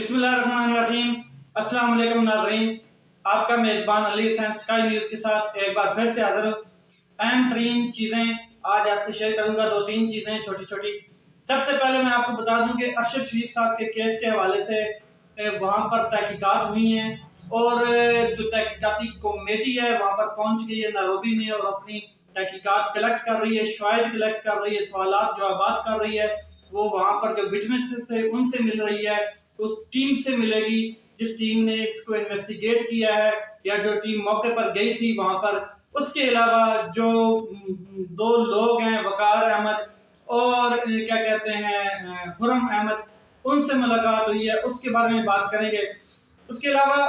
बिस्मिल्लाहिर्रहमानिर्रहीम। अस्सलाम वालेकुम नाज़रीन, आपका मेज़बान अली हुसैन स्काई न्यूज़ के साथ एक बार फिर से हाज़िर हूँ। अहम तरीन चीज़ें आज आपसे शेयर करूँगा, दो तीन चीज़ें छोटी छोटी। सबसे पहले मैं आपको बता दूँ कि अरशद शरीफ साहब के केस के हवाले से वहाँ पर तहकीकात हुई हैं और जो तहकीकाती कमेटी है वहाँ पर पहुँच गई है नैरोबी में और अपनी तहकीकात कलेक्ट कर रही है, शवाहिद कलेक्ट कर रही है, सवालात जवाबात कर रही है। वो वहाँ पर जो विटनेसेस है उनसे मिल रही है, उस टीम से मिलेगी जिस टीम ने इसको इन्वेस्टिगेट किया है या जो टीम मौके पर गई थी वहाँ पर। उसके अलावा जो दो लोग हैं, वकार अहमद और क्या कहते हैं खुरम अहमद, उनसे मुलाकात हुई है, उसके बारे में बात करेंगे। उसके अलावा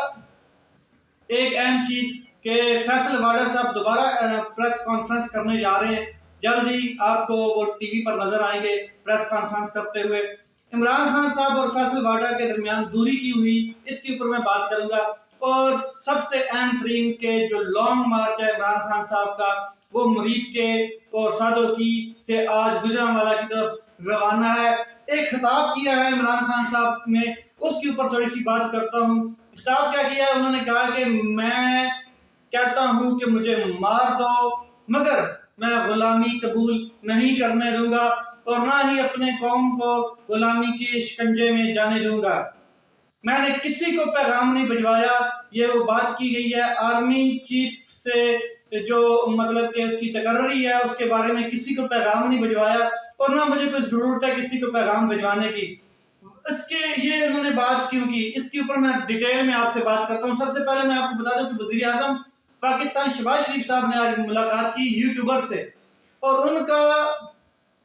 एक अहम चीज़ कि फैसल वाडा साहब दोबारा प्रेस कॉन्फ्रेंस करने जा रहे हैं। जल्दी आपको वो टीवी पर नजर आएंगे प्रेस कॉन्फ्रेंस करते हुए। इमरान खान साहब और फैसल वाडा के दरमियान दूरी की हुई, इसके ऊपर मैं बात करूंगा। और सबसे अहम तरीन के जो लॉन्ग मार्च है इमरान खान साहब का, वो मुरीद के और सादोकी से आज गुजरांवाला की तरफ रवाना है। एक खिताब किया है इमरान खान साहब ने, उसके ऊपर थोड़ी सी बात करता हूँ। खिताब क्या किया है, उन्होंने कहा कि मैं कहता हूँ कि मुझे मार दो मगर मैं गुलामी कबूल नहीं करने दूंगा और ना ही अपने कौम को गुलामी के शिकंजे में जाने दूंगा। मैंने किसी को पैगाम नहीं भिजवाया, ये वो बात की गई है आर्मी चीफ से जो मतलब कि उसकी तकर्री है उसके बारे में किसी को पैगाम नहीं भिजवाया और ना मुझे कोई जरूरत है किसी को पैगाम भिजवाने की। इसके ये उन्होंने बात क्यों की, इसके ऊपर मैं डिटेल में आपसे बात करता हूँ। सबसे पहले मैं आपको बता दूं कि वजीर आजम पाकिस्तान शहबाज शरीफ साहब ने आज मुलाकात की यूट्यूबर से और उनका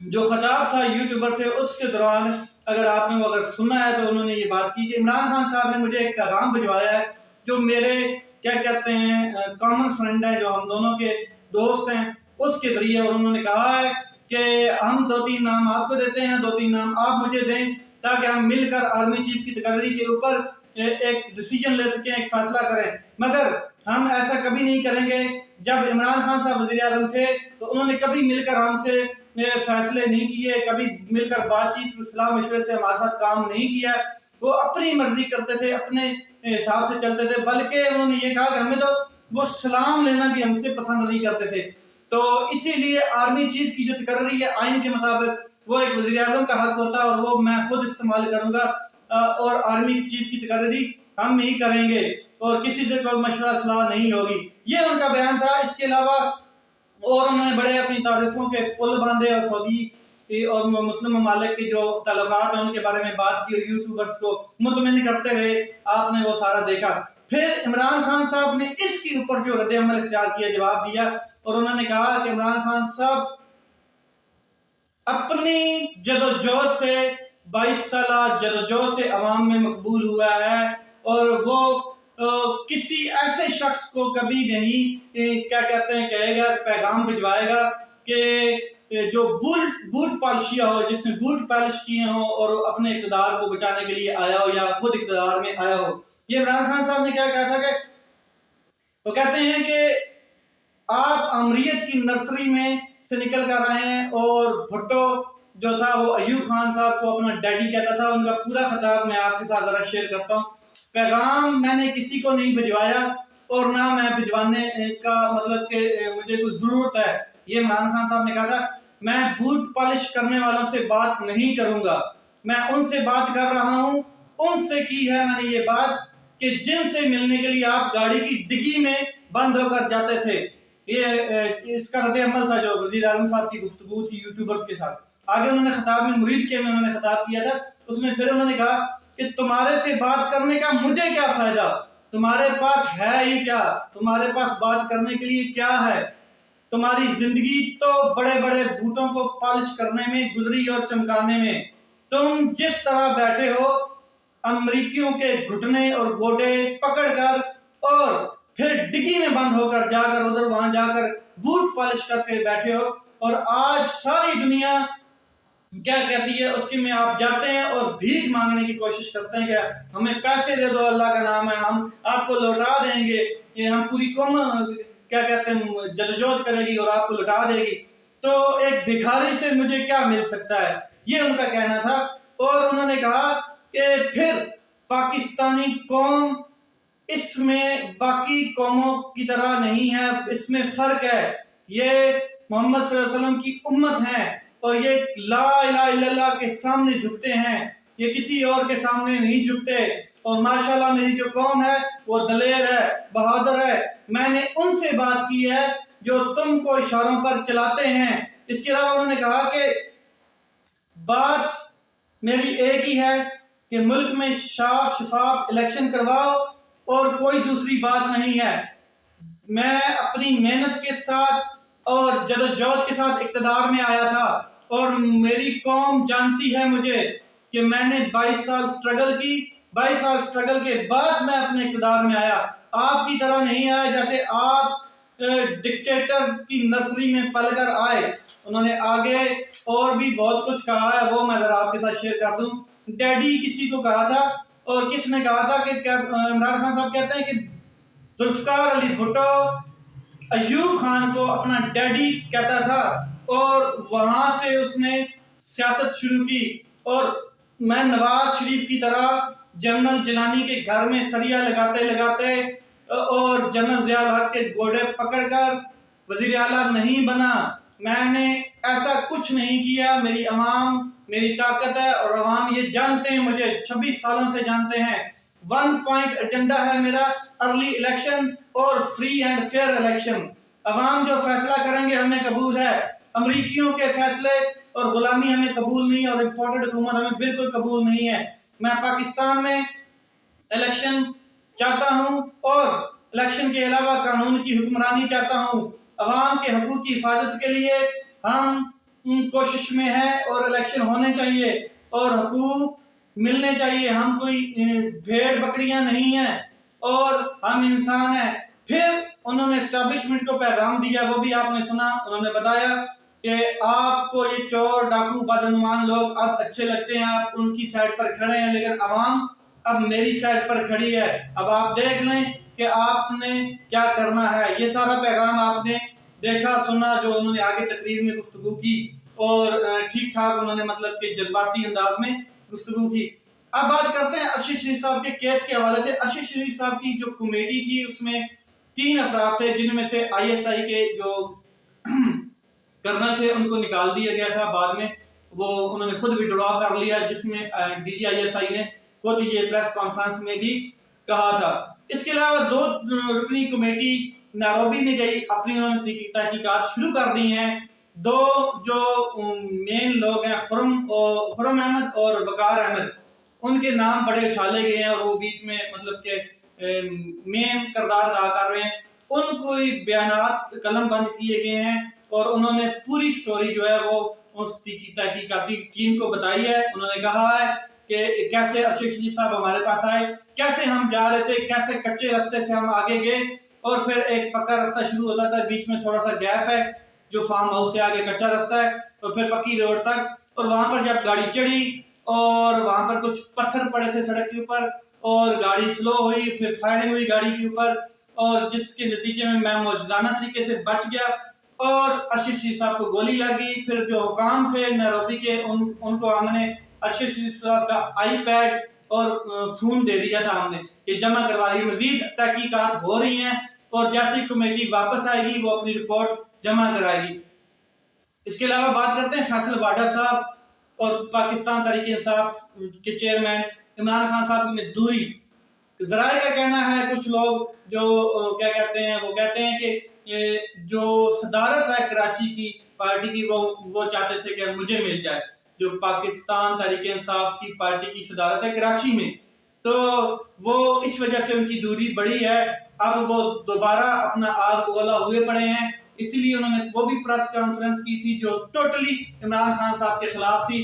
जो खिताब था यूट्यूबर से, उसके दौरान अगर आपने वो सुना है तो उन्होंने ये बात की कि इमरान खान साहब ने मुझे एक पैगाम भिजवाया है जो मेरे क्या कहते हैं कॉमन फ्रेंड है, जो हम दोनों के दोस्त हैं, उसके जरिए। और उन्होंने कहा है कि हम दो तीन नाम आपको देते हैं, दो तीन नाम आप मुझे दें ताकि हम मिलकर आर्मी चीफ की तकर्री के ऊपर एक डिसीजन ले सकें, एक फैसला करें। मगर हम ऐसा कभी नहीं करेंगे। जब इमरान खान साहब वजीर आजम थे तो उन्होंने कभी मिलकर हमसे फैसले नहीं किए, कभी मिलकर बातचीत सलाह मशवरे से हमारे साथ काम नहीं किया। वो अपनी मर्जी करते थे, अपने हिसाब से चलते थे, बल्कि उन्होंने ये कहा कि हमें तो वो सलाम लेना भी हमसे पसंद नहीं करते थे। तो इसीलिए आर्मी चीफ की जो तकर्री है आइन के मुताबिक वो एक वजीर आजम का हक होता है और वो मैं खुद इस्तेमाल करूंगा और आर्मी चीफ की तकर्री हम ही करेंगे और किसी से कोई मशवरा सलाह नहीं होगी। ये उनका बयान था। इसके अलावा और उन्होंने बड़े अपनी तारीफों के पुल बांधे और सऊदी और मुस्लिम ममालिक के जो ताल्लुकात हैं उनके बारे में बात की और यूट्यूबर्स को मुतमिन करते रहे, आपने वो सारा देखा। फिर इमरान खान साहब ने इसके ऊपर जो रद्द अमल इख्तियार किया, जवाब दिया और उन्होंने कहा कि इमरान खान साहब अपनी जदोजहद से 22 साल जदोजहद से अवाम में मकबूल हुआ है और वो किसी ऐसे शख्स को कभी नहीं क्या कहते हैं कहेगा, पैगाम भिजवाएगा कि जो बूट पॉलिशिया हो, जिसने बूट पॉलिश किए हो और अपने इक़्तिदार को बचाने के लिए आया हो या खुद इक़्तिदार में आया हो। ये इमरान खान साहब ने क्या कहा था कि वो कहते हैं कि आप अमरीत की नर्सरी में से निकल कर आए हैं और भुट्टो जो था वो अयूब खान साहब को अपना डैडी कहता था। उनका पूरा खिताब मैं आपके साथ जरा शेयर करता हूँ। पैगाम मैंने किसी को नहीं भिजवाया और ना मैं भिजवाने का मतलब कि मुझे कोई जरूरत है। ये इमरान खान साहब ने कहा था मैं बूट पॉलिश करने वालों से बात नहीं करूंगा, मैं उनसे बात कर रहा हूँ। उनसे की है मैंने ये बात कि जिनसे मिलने के लिए आप गाड़ी की डिग्गी में बंद होकर जाते थे। ये इसका रद्द अमल था जो वजीर आजम साहब की गुफ्तगू थी यूट्यूबर्स के साथ। आगे उन्होंने खिताब में मुरीद के में उन्होंने खिताब किया था, उसमें फिर उन्होंने कहा कि तुम्हारे से बात करने का मुझे क्या फायदा, तुम्हारे पास है ही क्या, तुम्हारे पास बात करने के लिए क्या है। तुम्हारी जिंदगी तो बड़े बड़े बूटों को पॉलिश करने में गुजरी और चमकाने में। तुम जिस तरह बैठे हो अमरीकियों के घुटने और गोडे पकड़कर और फिर डिग्गी में बंद होकर जाकर उधर वहां जाकर बूट पॉलिश करके बैठे हो और आज सारी दुनिया क्या कहती है उसकी में आप जाते हैं और भीख मांगने की कोशिश करते हैं कि हमें पैसे दे दो, अल्लाह का नाम है, हम आपको लौटा देंगे, ये हम पूरी कौम क्या कहते हैं जदोजहद करेगी और आपको लौटा देगी। तो एक भिखारी से मुझे क्या मिल सकता है, ये उनका कहना था। और उन्होंने कहा कि फिर پاکستانی قوم اس میں باقی قوموں کی طرح نہیں ہے، اس میں فرق ہے۔ یہ محمد صلی اللہ علیہ وسلم کی امت ہے اور یہ لا الہ الا اللہ کے سامنے جھکتے ہیں، یہ کسی اور کے سامنے نہیں جھکتے۔ اور ماشاءاللہ میری جو قوم ہے وہ دلیر ہے، بہادر ہے۔ میں نے ان سے بات کی ہے جو تم کو اشاروں پر چلاتے ہیں۔ اس کے علاوہ انہوں نے کہا کہ بات میری ایک ہی ہے کہ ملک میں صاف شفاف الیکشن کرواؤ اور کوئی دوسری بات نہیں ہے۔ میں اپنی محنت کے ساتھ اور جدوجہد کے ساتھ اقتدار میں آیا تھا اور میری قوم جانتی ہے مجھے کہ میں نے 22 سال سٹرگل کی، 22 سال سٹرگل کے بعد میں اپنے اقتدار میں آیا۔ آپ کی طرح نہیں آیا جیسے آپ ڈکٹیٹرز کی نرسری میں پل کر آئے۔ انہوں نے آگے اور بھی بہت کچھ کہا ہے، وہ میں ذرا آپ کے ساتھ شیئر کر دوں۔ ڈیڈی کسی کو کہا تھا، اور کس نے کہا تھا کہ عمران خان صاحب کہتے ہیں کہ ذوالفقار علی بھٹو ایوب خان کو اپنا ڈیڈی کہتا تھا اور وہاں سے اس نے سیاست شروع کی۔ اور میں نواز شریف کی طرح جنرل جیلانی کے گھر میں سریا لگاتے لگاتے اور جنرل ضیاء الحق کے گوڑے پکڑ کر وزیر اعلیٰ نہیں بنا۔ میں نے ایسا کچھ نہیں کیا۔ میری عوام میری طاقت ہے اور عوام یہ جانتے ہیں، مجھے 26 سالوں سے جانتے ہیں۔ 1 پوائنٹ ایجنڈا ہے میرا، ارلی الیکشن اور فری اینڈ فیئر الیکشن۔ عوام جو فیصلہ کریں گے ہمیں قبول ہے، امریکیوں کے فیصلے اور غلامی ہمیں قبول نہیں، اور امپورٹڈ حکومت ہمیں بالکل قبول نہیں ہے۔ میں پاکستان میں الیکشن چاہتا ہوں اور الیکشن کے علاوہ قانون کی حکمرانی چاہتا ہوں۔ عوام کے حقوق کی حفاظت کے لیے ہم کوشش میں ہیں اور الیکشن ہونے چاہیے اور حقوق ملنے چاہیے۔ ہم کوئی بھیڑ بکریاں نہیں ہیں اور ہم انسان ہیں۔ پھر انہوں نے اسٹیبلشمنٹ کو پیغام دیا، وہ بھی آپ نے سنا۔ انہوں نے بتایا کہ آپ کو یہ چور ڈاکو بدعنوان لوگ اب اچھے لگتے ہیں، آپ ان کی سائڈ پر کھڑے ہیں، لیکن عوام اب میری سائڈ پر کھڑی ہے۔ اب آپ دیکھ لیں کہ آپ نے کیا کرنا ہے۔ یہ سارا پیغام آپ نے دیکھا سنا جو انہوں نے آگے تقریر میں گفتگو کی، اور ٹھیک ٹھاک انہوں نے مطلب کہ جذباتی انداز میں گفتگو کی۔ اب بات کرتے ہیں ارشد شریف صاحب کے کیس کے حوالے سے۔ ارشد شریف صاحب کی جو کمیٹی تھی اس میں 3 افراد تھے، جن میں سے ISI کے جو کرنل تھے ان کو نکال دیا گیا تھا بعد میں، وہ انہوں نے خود وڈرا کر لیا، جس میں DG ISI نے خود یہ پریس کانفرنس میں بھی کہا تھا۔ اس کے علاوہ 2 رکنی کمیٹی نیروبی میں گئی، اپنی انہوں نے تحقیقات شروع کر دی ہیں۔ 2 جو مین لوگ ہیں خرم احمد اور وقار احمد، ان کے نام بڑے اچھالے گئے ہیں اور وہ بیچ میں مطلب کہ مین کردار ادا کر رہے ہیں۔ ان کو بیانات قلم بند کیے گئے ہیں اور انہوں نے پوری سٹوری جو ہے وہ اس تحقیقاتی ٹیم کو بتائی ہے۔ انہوں نے کہا ہے کہ کیسے ارشد شریف صاحب ہمارے پاس آئے، کیسے ہم جا رہے تھے، کیسے کچے راستے سے ہم آگے گئے اور پھر ایک پکا راستہ شروع ہوتا تھا، بیچ میں تھوڑا سا گیپ ہے جو فارم ہاؤس سے آگے کچا راستہ ہے، اور پھر پکی روڈ تک۔ اور وہاں پر جب گاڑی چڑھی اور وہاں پر کچھ پتھر پڑے تھے سڑک کے اوپر اور گاڑی سلو ہوئی، پھر فائرنگ ہوئی گاڑی کے اوپر، اور جس کے نتیجے میں معجزانہ طریقے سے بچ گیا اور ارشد شریف صاحب کو گولی لگی۔ پھر جو حکام تھے نیروبی کے ان کو ہم نے ارشد شریف صاحب کا iPad اور فون دے دیا تھا، ہم نے یہ جمع کروا لی۔ مزید تحقیقات ہو رہی ہیں اور جیسی کمیٹی واپس آئے گی وہ اپنی رپورٹ جمع کرائے گی۔ اس کے علاوہ بات کرتے ہیں فیصل واڈا صاحب اور پاکستان تحریک انصاف کے چیئرمین عمران خان صاحب میں دوری۔ ذرائع کا کہنا ہے، کچھ لوگ جو کیا کہتے ہیں، وہ کہتے ہیں کہ جو صدارت ہے کراچی کی پارٹی کی وہ چاہتے تھے کہ مجھے مل جائے، جو پاکستان تحریک انصاف کی پارٹی کی صدارت ہے کراچی میں، تو وہ اس وجہ سے ان کی دوری بڑھی ہے۔ اب وہ دوبارہ اپنا آگ اگلا ہوئے پڑے ہیں، اسی لیے انہوں نے وہ بھی پریس کانفرنس کی تھی جو ٹوٹلی عمران خان صاحب کے خلاف تھی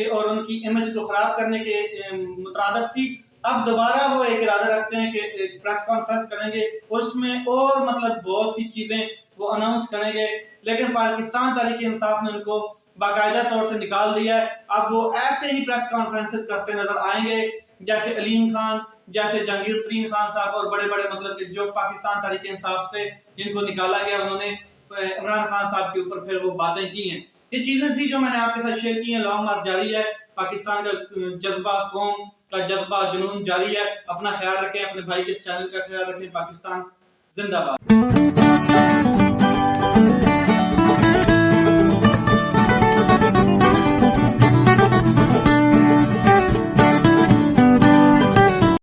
اور ان کی امیج کو خراب کرنے کے مترادف تھی۔ اب دوبارہ وہ ایک ارادہ رکھتے ہیں کہ پریس کانفرنس کریں گے اور اس میں اور مطلب بہت سی چیزیں وہ اناؤنس کریں گے، لیکن پاکستان تحریک انصاف نے ان کو باقاعدہ طور سے نکال دیا ہے۔ اب وہ ایسے ہی پریس کانفرنسز کرتے نظر آئیں گے جیسے علیم خان، جیسے جہانگیر ترین خان صاحب اور بڑے بڑے مطلب کہ جو پاکستان تحریک انصاف سے جن کو نکالا گیا، انہوں نے عمران خان صاحب کے اوپر پھر وہ باتیں کی ہیں۔ یہ چیزیں تھی جو میں نے آپ کے ساتھ شیئر کی ہیں۔ لانگ مارچ جاری ہے، پاکستان کا جذبہ، قوم کا जज्बा जुनून जारी है. अपना ख्याल रखें, अपने भाई के इस चैनल का ख्याल रखें. पाकिस्तान जिंदाबाद.